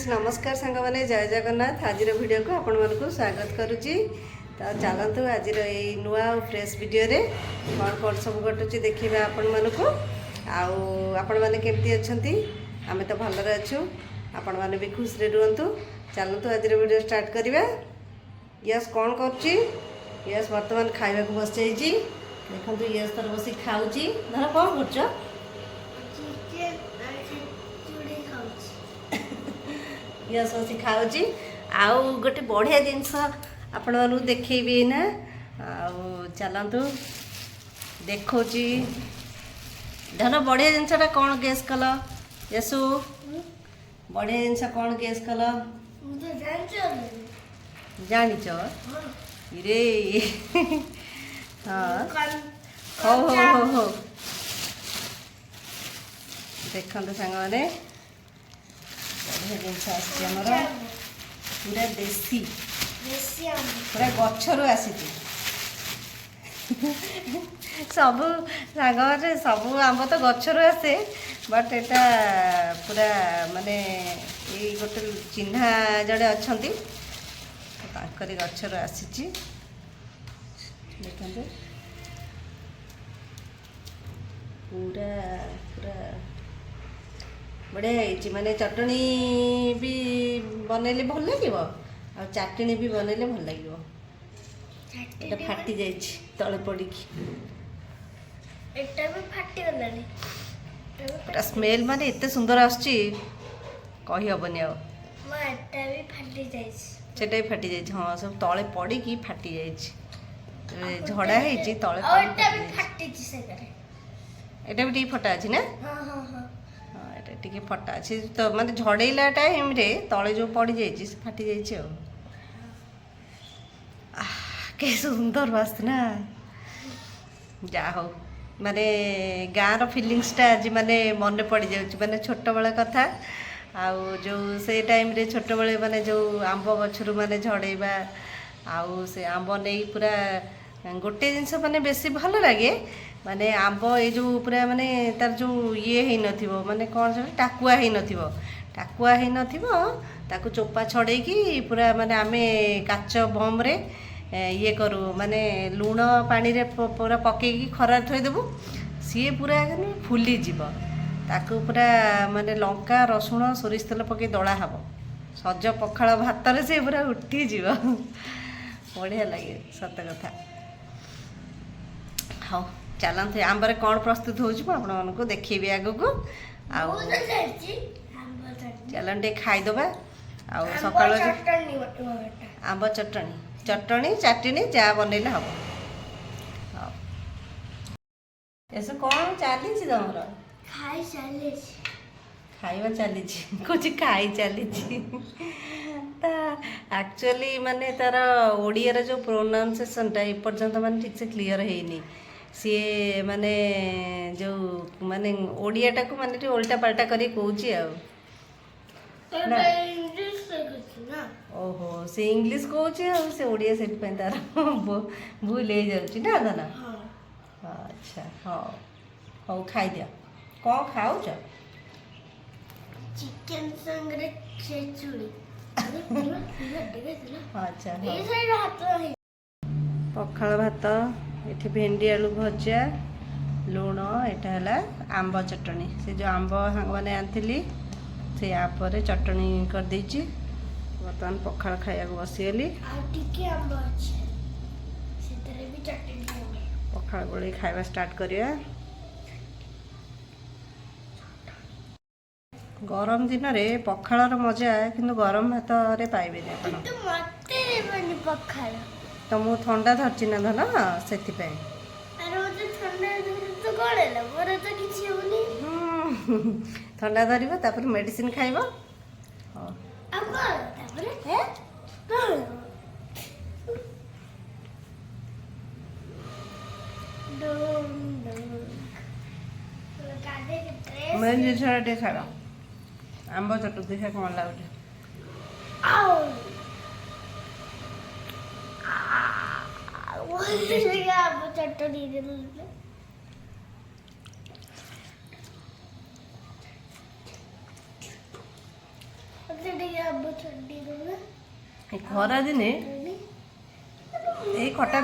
नमस्कार सांग मैंने जय जगन्नाथ। आज वीडियो को आपण मानक स्वागत करुच्ची। तो चलतु आज नुआ फ्रेश वीडियो रे कौन कौन सब घटुची देखा आपण मानक आपण मैंने केमती अच्छा आम तो भलरे अच्छु आपण मैंने भी खुश रे रुहतु। चलतु आज वीडियो स्टार्ट करवा। यस कौन कर यस बर्तमान खाइबा को बस जाइए। देखो यस तर बस खाऊँ धर कौन कर यस बस खाऊँ आउ गोटे बढ़िया जिनस आपण मानू देखी ना। चलतु देखो धर बढ़िया जिनसा कौन गेस कल यसु बढ़िया जिनस कौन गेस कल जानिच रे हाँ हो हो हो हो देखते सांग मैंने बढ़िया जिनस आमर पूरा देसी पूरा गचर आसी सब सांग सब आम तो गचर आसे बट एटा पूरा माने ये गोटे चिन्हा जड़े अच्छा गचर आसी देखते पूरा पूरा बढ़िया माने चटनी भी बनैले भल लगे आ चाटनी भी बनैले भल लगे। फाटी जाइए तले पड़ी स्मेल माने इतने सुंदर आसची कही हेनी आटा भी फाटी जाइए। हाँ सब तले पड़ी कि फाटी जाइए झड़ा है तले एटा भी टी फटा अच्छी ना। हाँ टी फटा अच्छी तो माने झड़ेला टाइम रे तले जो पड़ जाइए फाटी जाइए। के सुंदर बास्ना जा हो माने गाँव फिलिंग्सटा आज माने मन पड़ जाऊँ माने छोट बेला कथा आउ जो से टाइम रे छोट बेले माने जो आंब गछरु माने झड़ेबा आउ से आंब नहीं पूरा गोटे जिनस माने बेसी भल लगे माने आंब ये जो पूरा माने तार जो ये है नथिबो माने कौन से टाकुआ है नथिबो टाकुआ है नथिबो ताकू चोपा छड़े की पूरा माने आमे काच बम रे ये करू माने लुण पानी रे पूरा पकेकी खरा थई देबू सी पूरा फुली जीव ताकू पूरा माने लंका रसुण सोरिष तेल पके दड़ा हब सज पखाल भात रे से पूरा उठी जीव बढ़िया लगे सत कथा। हाँ चलते आंबर कौन प्रस्तुत हो देखी आग को चलते खाईदबा सका आंब चटनी चटनी चाटनी जा बनइले हम ऐसे कौन चली तुम खाइबा चली कुछ खाई चली एक्चुअली माने तार ओडिया जो प्रोनाउंसिएशनटा एपर्यंत माने ठीक से क्लियर है सी माने जो माने ओडियाटा को माने उल्टा पाल्टा करी कहूची ओहो से इंग्लिश कहूँ से ओडिया से तार भूल हो जाऊँ ना धन। अच्छा हाँ हौ खाई दिया कौन खाऊ चिकन संगरे खिचड़ी अच्छा पखाल भात ये भेंडी आलू भजा लुण यहाँ है आंब चटनी से जो आंब सांग मैंने आनी से यापर चटनी कर देची बर्तमान पखाल खाया बसीगली पखाल गोल खाଇବା स्टार्ट करिया। गरम दिन रे पखाल मजा किंतु गरम भात रे पाइबे तो मु ठंडा धरची ना धन से ठंडा धरब तापर मेडिसिन खाइब मेन जिन खाइब आंब चटु देखा कौन लगे आंबो चटनी दूंगा खरा दिने ये खटा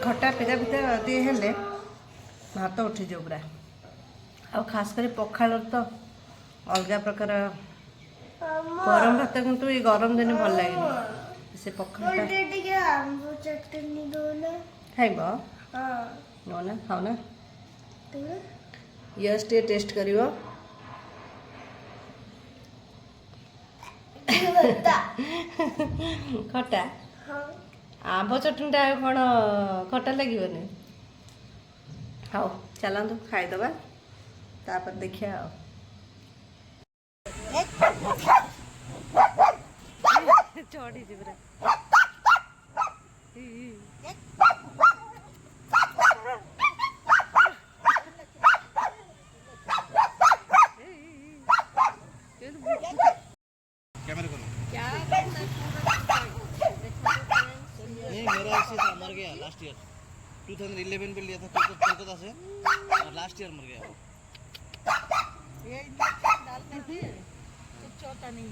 खटा पिता पिता दी हेले भात उठी जाऊ पूरा आ खास कर पखाल तो अलग प्रकार गरम भात किंतु ये गरम दिन भल लगे से पखाल आंबो चटनी दूंगा खाइब हाँ नो ना खाओ ना तुम यस टे टेस्ट करियो खटा हाँ आंब चटनीटा कौन खटा लगे हाँ चलतु खाईदबा तापर देखिया चढ़ी पूरा कैमरे को क्या नहीं मेरा ऐसे था मर गया लास्ट ईयर 2011 पे लिया था कोलकाता से और लास्ट ईयर मर गया ये डाल करके कुछ होता नहीं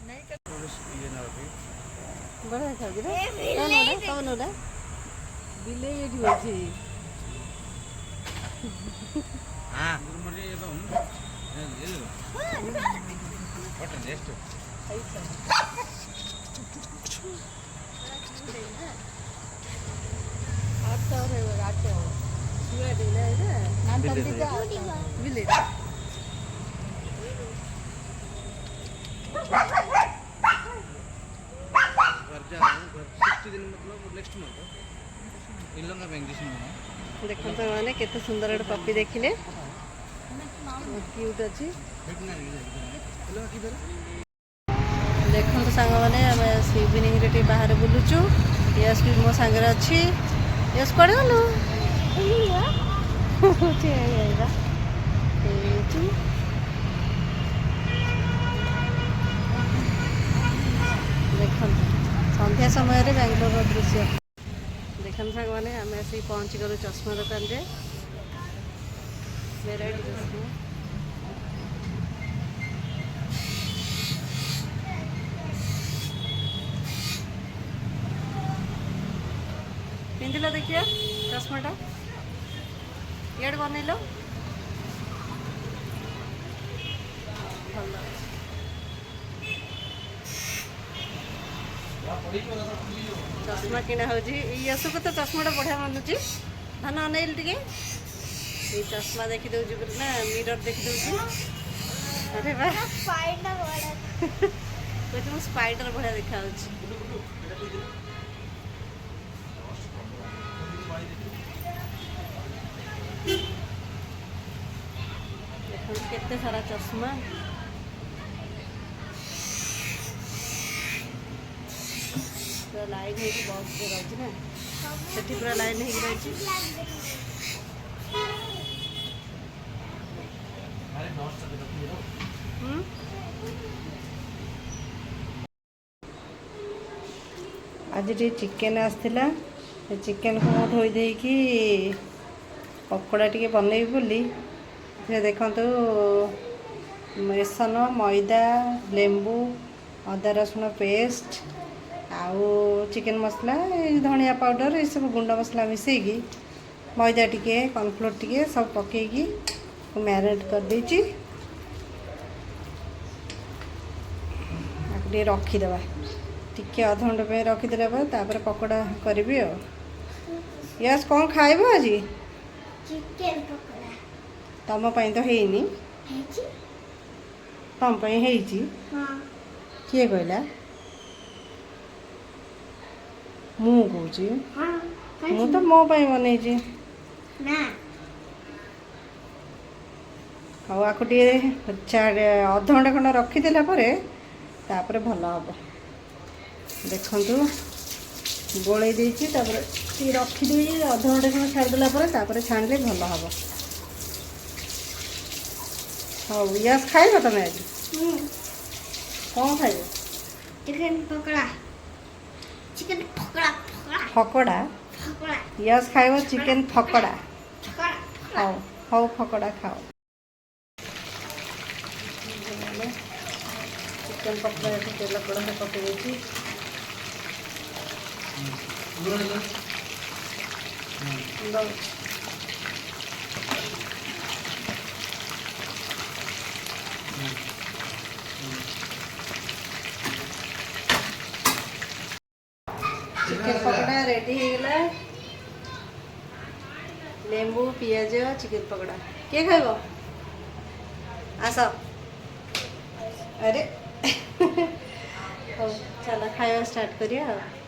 नहीं कर ये ना अभी बड़ा खाओ रे कौन हो बिले ये होची हां मरे ये तो ये लो व्हाट नेक्स्ट आता रे आता सुआ दिले ना नाम तंदी का बिले घर जा 60 दिन मतलब नेक्स्ट मंथ इन लोग का इंजेक्शन होना देखो तो माने केते सुंदर एक पप्पी देखिले क्यूट अछि भेटना है लोग किधर देखो तो सांग माने हम इवनिंग रे टी बाहर बुलुचु यस भी मो संग रे अछि यस पड़े गलो ठीक है आइबा एठी देखो संध्या समय रे बेंगलोर रो दृश्य देखन सांग माने हम ऐसे ही पहुंच गलो चश्मा दुकान रे वेराइटी चश्मा पिंधिल देखिए चश्माटा इड बनइल भल चश्मा किना हो यसु को तो चश्माटा बढ़िया मानुची धान अनेल टे ये चश्मा देखी दूसरी पूरा ना मिरर देखी दूसरी अरे वाह स्पाइडर वाला कह स्पाइडर बढ़िया देखा केते सारा चश्मा पूरा लाइन है बस रही ना से पूरा लाइन है रही आज चिकेन आसला चिकेन को मु धोई देकी पकोड़ा टी बनई बोली देखु बेसन मैदा लेंबू अदा रसुण पेस्ट आउ चिकेन मसला धनिया पाउडर ये सब गुंड मसला मिसेगी मैदा टिके कॉर्नफ्लोर टिके सब पकेगी मैरिनेट कर देची रखीदे टिके अध घंटे पे रखीदे तापर पकोड़ा करी यस कौन खाइब आज चिकन पकोड़ा तुम तो हैनी तुम हाँ किए कहला मु कहूँ हाँ मु तो मो बनई ना हाँ आपको अध घंटे खंड रखीदेला तापर भल हम देखु गोल देती रखीदे अध घंटे खंड छाड़देला छाणिले भल हम हाँ यस खाइब तुम आज कौन खाइब चिकन पकोड़ा चिकन पकोड़ा फकड़ा पकोड़ा यस खाइब चिकेन फकड़ा पकोड़ा हाँ हाँ फकड़ा खाओ ଚିକେନ୍ ପକୋଡ଼ା ଏଠି ତେଲ କଡ଼ରେ ପକେଇ ଦେଇଛି। ଦଉଛି। ଚିକେନ୍ ପକୋଡ଼ା ରେଡ଼ି ହେଇଗଲା। ଲେମ୍ବୁ ପିଆଜ ଚିକେନ୍ ପକୋଡ଼ା କିଏ ଖାଇବ? ଆସ। ଆରେ ହଉ ଚାଲ ଖାଇବା ଷ୍ଟାର୍ଟ କରିବା ଆଉ।